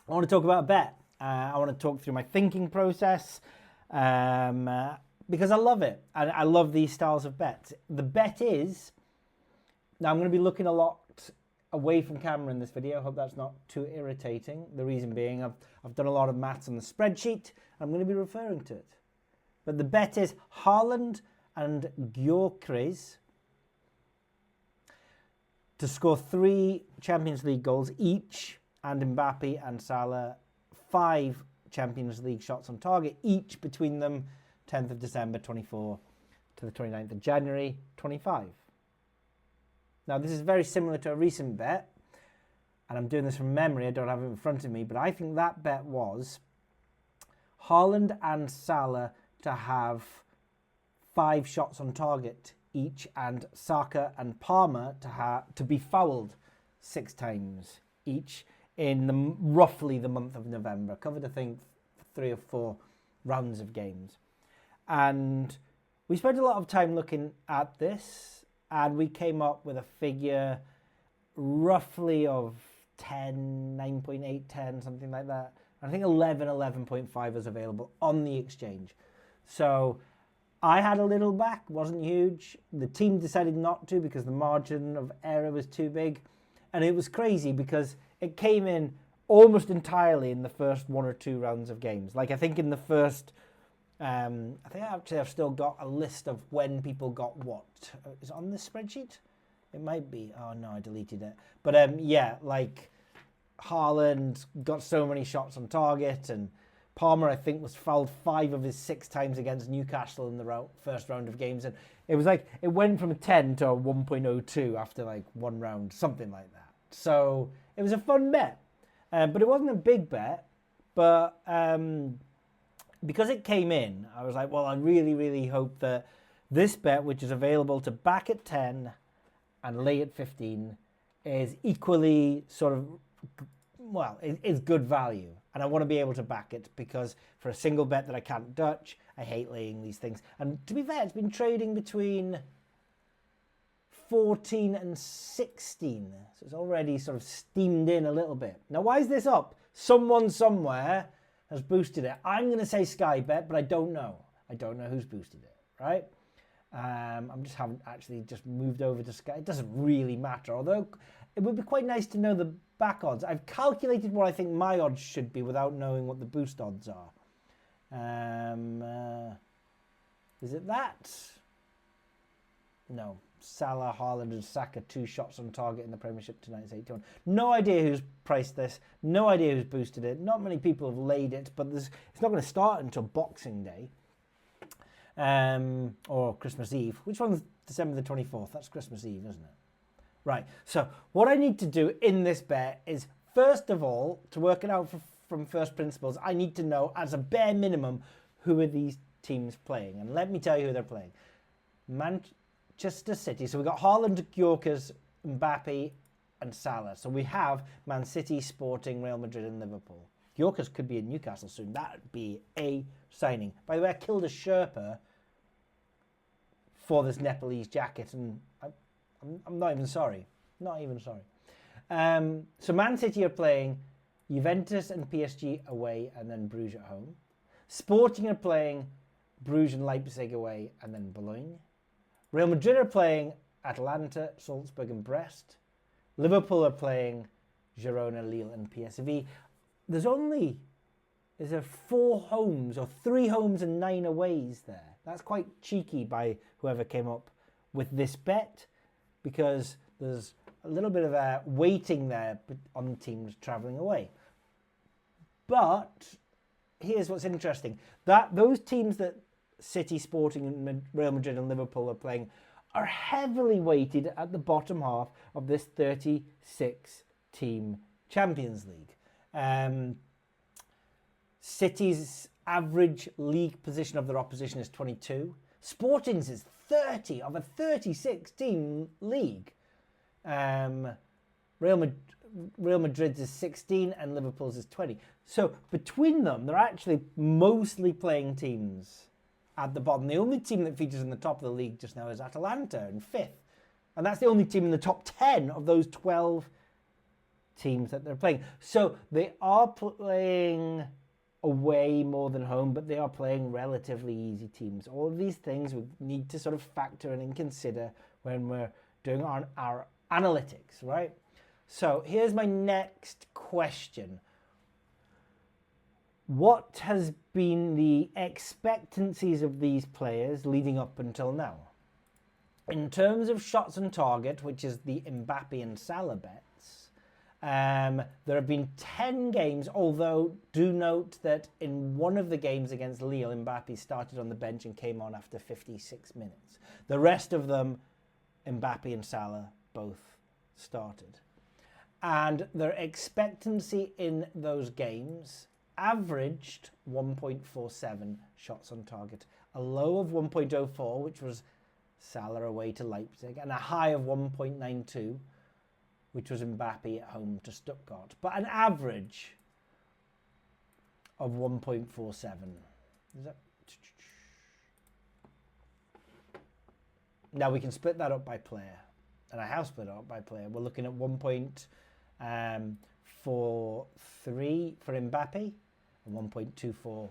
I want to talk about a bet. I want to talk through my thinking process because I love it. I love these styles of bets. The bet is, now I'm going to be looking a lot away from camera in this video. I hope that's not too irritating. The reason being I've done a lot of maths on the spreadsheet. I'm going to be referring to it. But the bet is Haaland and Gyökeres to score 3 Champions League goals each, and Mbappe and Salah 5 Champions League shots on target each between them, 10th of December 24 to the 29th of January 25. Now this is very similar to a recent bet, and I'm doing this from memory, I don't have it in front of me, but I think that bet was Haaland and Salah to have 5 shots on target each, and Saka and Palmer to be fouled 6 times each in roughly the month of November. Covered, I think, 3 or 4 rounds of games. And we spent a lot of time looking at this, and we came up with a figure roughly of 10, 9.8, 10, something like that. I think 11, 11.5 is available on the exchange. So I had a little back, wasn't huge. The team decided not to because the margin of error was too big. And it was crazy because it came in almost entirely in the first 1 or 2 rounds of games. Like I think in the first, I think actually I've still got a list of when people got what. Is it on this spreadsheet? It might be. Oh no, I deleted it. But yeah, like Haaland got so many shots on target, and Palmer, I think, was fouled 5 of his 6 times against Newcastle in the first round of games. And it was like, it went from a 10 to a 1.02 after like 1 round, something like that. So it was a fun bet. But it wasn't a big bet. But because it came in, I was like, well, I really, really hope that this bet, which is available to back at 10 and lay at 15, is equally sort of, well, is good value. And I want to be able to back it because for a single bet that I can't touch, I hate laying these things. And to be fair, it's been trading between 14 and 16. So it's already sort of steamed in a little bit. Now, why is this up? Someone somewhere has boosted it. I'm going to say Sky Bet, but I don't know. I don't know who's boosted it, right? Haven't actually just moved over to Sky. It doesn't really matter, although it would be quite nice to know the back odds. I've calculated what I think my odds should be without knowing what the boost odds are. Is it that? No. Salah, Haaland and Saka 2 shots on target in the Premiership tonight is 81. No idea who's priced this. No idea who's boosted it. Not many people have laid it, but it's not going to start until Boxing Day. Or Christmas Eve. Which one's December the 24th? That's Christmas Eve, isn't it? Right, so what I need to do in this bet is, first of all, to work it out from first principles, I need to know, as a bare minimum, who are these teams playing. And let me tell you who they're playing. Manchester City. So we've got Haaland, Gyökeres, Mbappe and Salah. So we have Man City, Sporting, Real Madrid and Liverpool. Gyökeres could be in Newcastle soon. That would be a signing. By the way, I killed a Sherpa for this Nepalese jacket, and I'm not even sorry. Not even sorry. So Man City are playing Juventus and PSG away and then Bruges at home. Sporting are playing Bruges and Leipzig away and then Bologna. Real Madrid are playing Atalanta, Salzburg and Brest. Liverpool are playing Girona, Lille and PSV. Is there 4 homes or 3 homes and 9 aways there? That's quite cheeky by whoever came up with this bet, because there's a little bit of a waiting there on teams travelling away. But here's what's interesting. Those teams that City, Sporting, and Real Madrid and Liverpool are playing are heavily weighted at the bottom half of this 36-team Champions League. City's average league position of their opposition is 22. Sporting's is 30 of a 36-team league. Real Madrid's is 16 and Liverpool's is 20. So between them, they're actually mostly playing teams at the bottom. The only team that features in the top of the league just now is Atalanta in 5th. And that's the only team in the top 10 of those 12 teams that they're playing. So they are playing away more than home, but they are playing relatively easy teams. All of these things we need to sort of factor in and consider when we're doing our analytics, right? So here's my next question. What has been the expectancies of these players leading up until now? In terms of shots on target, which is the Mbappe and Salah bets, there have been 10 games, although do note that in one of the games against Lille, Mbappe started on the bench and came on after 56 minutes. The rest of them, Mbappe and Salah both started. And their expectancy in those games averaged 1.47 shots on target, a low of 1.04, which was Salah away to Leipzig, and a high of 1.92, which was Mbappe at home to Stuttgart. But an average of 1.47. Is that? Now we can split that up by player, and I have split it up by player. We're looking at 1.43 for Mbappe and 1.24 for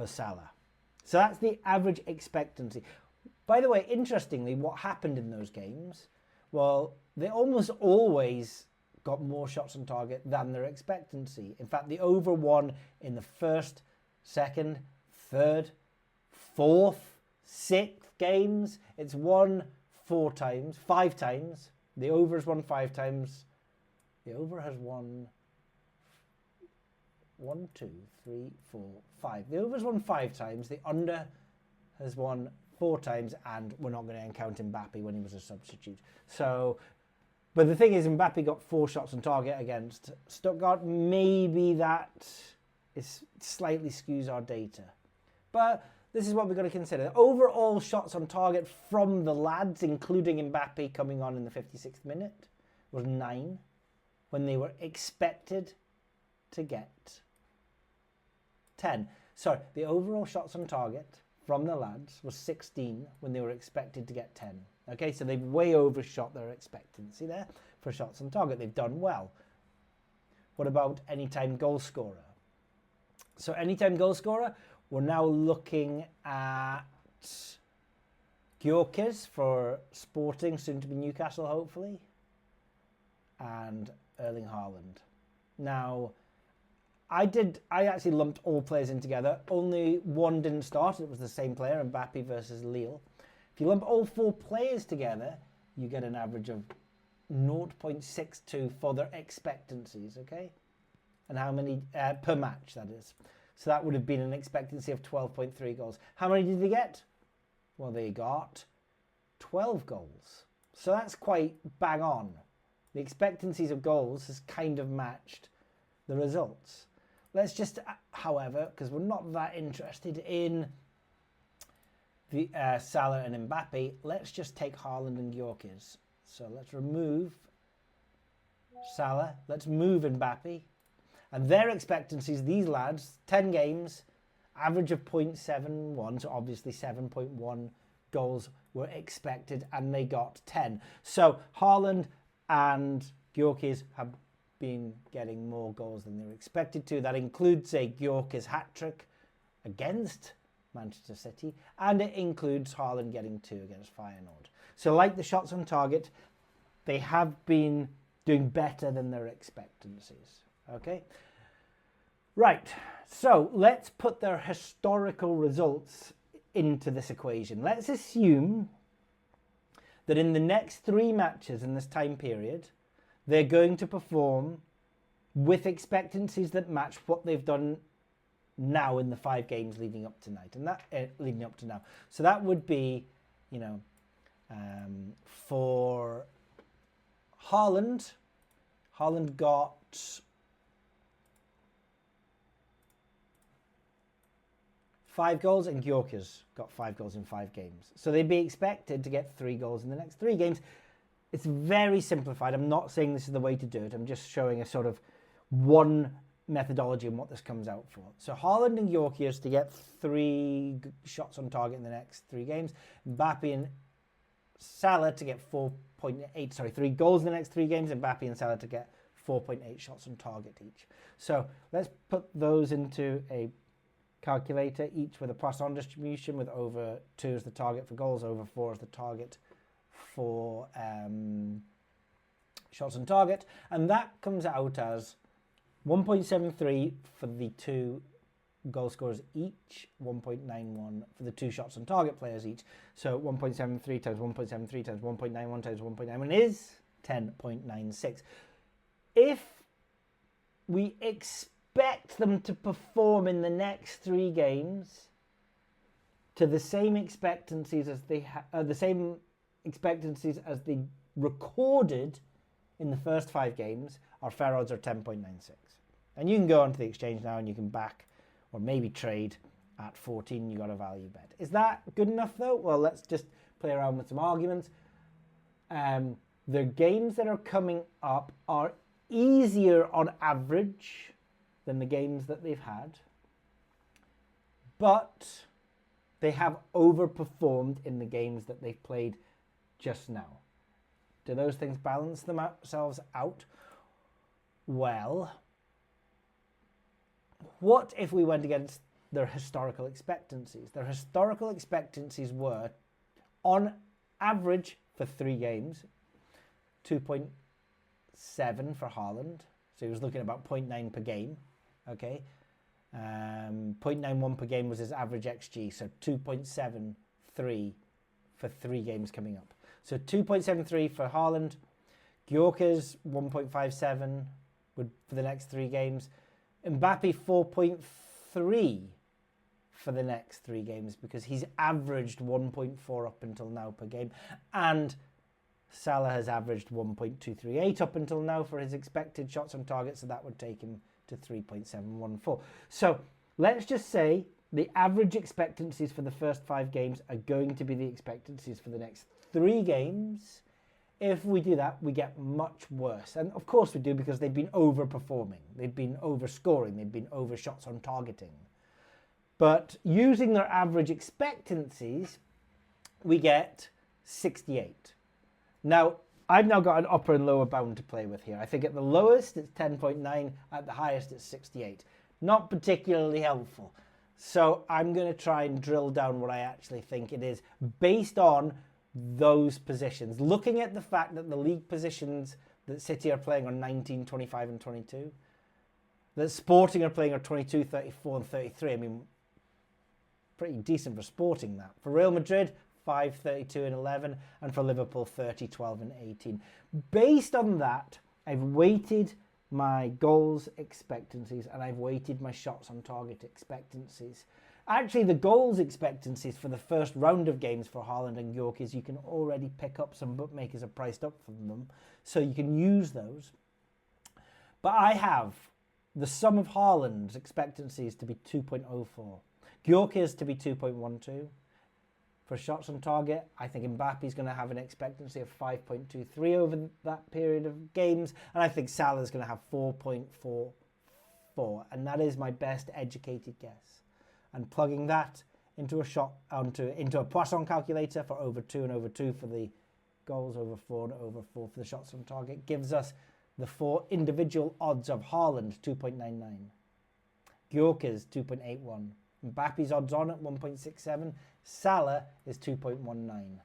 Salah. So that's the average expectancy. By the way, interestingly, what happened in those games? Well, they almost always got more shots on target than their expectancy. In fact, the over won in the first, second, third, fourth, sixth games. It's won 5 times. The over has won 5 times. The over has won 1, 2, 3, 4, 5. The over has won 5 times. The under has won 4 times, and we're not going to count Mbappe when he was a substitute. So, but the thing is, Mbappe got 4 shots on target against Stuttgart. Maybe that slightly skews our data. But this is what we've got to consider. Overall shots on target from the lads, including Mbappe coming on in the 56th minute, was 9, when they were expected to get 10. Sorry, the overall shots on target from the lads was 16 when they were expected to get 10. Okay, so they've way overshot their expectancy there for shots on target. They've done well. What about anytime goal scorer? So anytime goal scorer, we're now looking at Gyökeres for Sporting, soon to be Newcastle, hopefully, and Erling Haaland. Now, I actually lumped all players in together. Only one didn't start. It was the same player, Mbappe versus Lille. If you lump all 4 players together, you get an average of 0.62 for their expectancies, okay? And how many per match, that is. So that would have been an expectancy of 12.3 goals. How many did they get? Well, they got 12 goals. So that's quite bang on. The expectancies of goals has kind of matched the results. Let's just, however, because we're not that interested in the Salah and Mbappe, let's just take Haaland and Gyökeres. So let's remove Salah, let's move Mbappe. And their expectancies, these lads, 10 games, average of 0.71, so obviously 7.1 goals were expected, and they got 10. So Haaland and Gyökeres have been getting more goals than they were expected to. That includes a Gyökeres hat-trick against Manchester City, and it includes Haaland getting 2 against Feyenoord. So like the shots on target, they have been doing better than their expectancies. Okay? Right, so let's put their historical results into this equation. Let's assume that in the next 3 matches in this time period, they're going to perform with expectancies that match what they've done now in the 5 games leading up tonight, and that leading up to now. So that would be, for Haaland got 5 goals, and Gyökeres got 5 goals in 5 games. So they'd be expected to get 3 goals in the next 3 games. It's very simplified. I'm not saying this is the way to do it. I'm just showing a sort of one methodology and what this comes out for. So Haaland and Gyökeres to get 3 shots on target in the next 3 games. Mbappe and Salah to get 3 goals in the next 3 games. Mbappe and Salah to get 4.8 shots on target each. So let's put those into a calculator, each with a Poisson distribution, with over 2 as the target for goals, over 4 as the target for shots on target. And that comes out as 1.73 for the 2 goal scorers each, 1.91 for the 2 shots on target players each. So 1.73 times 1.73 times 1.91 times 1.91 is 10.96. If we expect them to perform in the next 3 games to the same expectancies as they recorded in the first 5 games, our fair odds are 10.96. And you can go onto the exchange now and you can back or maybe trade at 14. You got a value bet. Is that good enough though? Well, let's just play around with some arguments. The games that are coming up are easier on average than the games that they've had, but they have overperformed in the games that they've played just now. Do those things balance themselves out? Well, what if we went against their historical expectancies? Their historical expectancies were, on average for 3 games, 2.7 for Haaland. So he was looking at about 0.9 per game. Okay. 0.91 per game was his average XG. So 2.73 for 3 games coming up. So 2.73 for Haaland. Gyökeres 1.57 for the next 3 games. Mbappe 4.3 for the next 3 games because he's averaged 1.4 up until now per game. And Salah has averaged 1.238 up until now for his expected shots on target, so that would take him to 3.714. So let's just say the average expectancies for the first 5 games are going to be the expectancies for the next 3 games. If we do that, we get much worse. And of course we do, because they've been overperforming. They've been overscoring. They've been over shots on targeting. But using their average expectancies, we get 68. Now, I've now got an upper and lower bound to play with here. I think at the lowest, it's 10.9. At the highest, it's 68. Not particularly helpful. So I'm going to try and drill down what I actually think it is based on those positions. Looking at the fact that the league positions that City are playing are 19, 25 and 22. That Sporting are playing are 22, 34 and 33. I mean, pretty decent for Sporting that. For Real Madrid, 5, 32 and 11. And for Liverpool, 30, 12 and 18. Based on that, I've weighted my goals expectancies and I've weighted my shots on target expectancies. Actually, the goals expectancies for the first round of games for Haaland and Gyökeres, you can already pick up. Some bookmakers are priced up for them, so you can use those. But I have the sum of Haaland's expectancies to be 2.04. Gyökeres to be 2.12. For shots on target, I think Mbappe's going to have an expectancy of 5.23 over that period of games. And I think Salah's going to have 4.44. And that is my best educated guess. And plugging that into a Poisson calculator for over 2 and over 2 for the goals, over 4 and over 4 for the shots on target, gives us the 4 individual odds of Haaland, 2.99. Gyökeres, 2.81. Mbappe's odds on at 1.67. Salah is 2.19.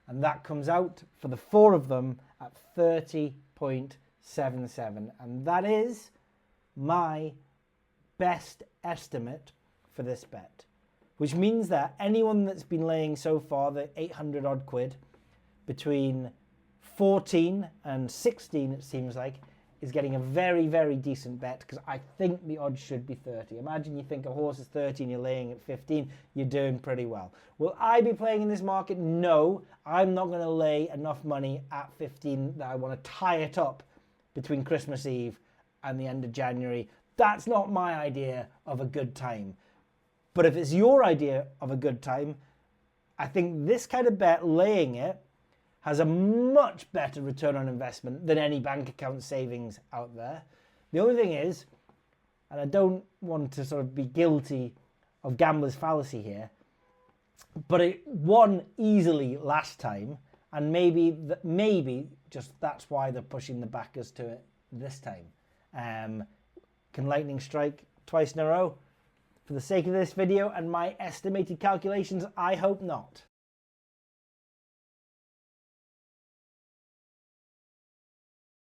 And that comes out for the 4 of them at 30.77. And that is my best estimate for this bet. Which means that anyone that's been laying so far the 800 odd quid between 14 and 16, it seems like, is getting a very, very decent bet, because I think the odds should be 30. Imagine you think a horse is 30 and you're laying at 15, you're doing pretty well. Will I be playing in this market? No, I'm not going to lay enough money at 15 that I want to tie it up between Christmas Eve and the end of January. That's not my idea of a good time. But if it's your idea of a good time, I think this kind of bet, laying it, has a much better return on investment than any bank account savings out there. The only thing is, and I don't want to sort of be guilty of gambler's fallacy here, but it won easily last time, and maybe just that's why they're pushing the backers to it this time. Can lightning strike twice in a row? For the sake of this video and my estimated calculations, I hope not.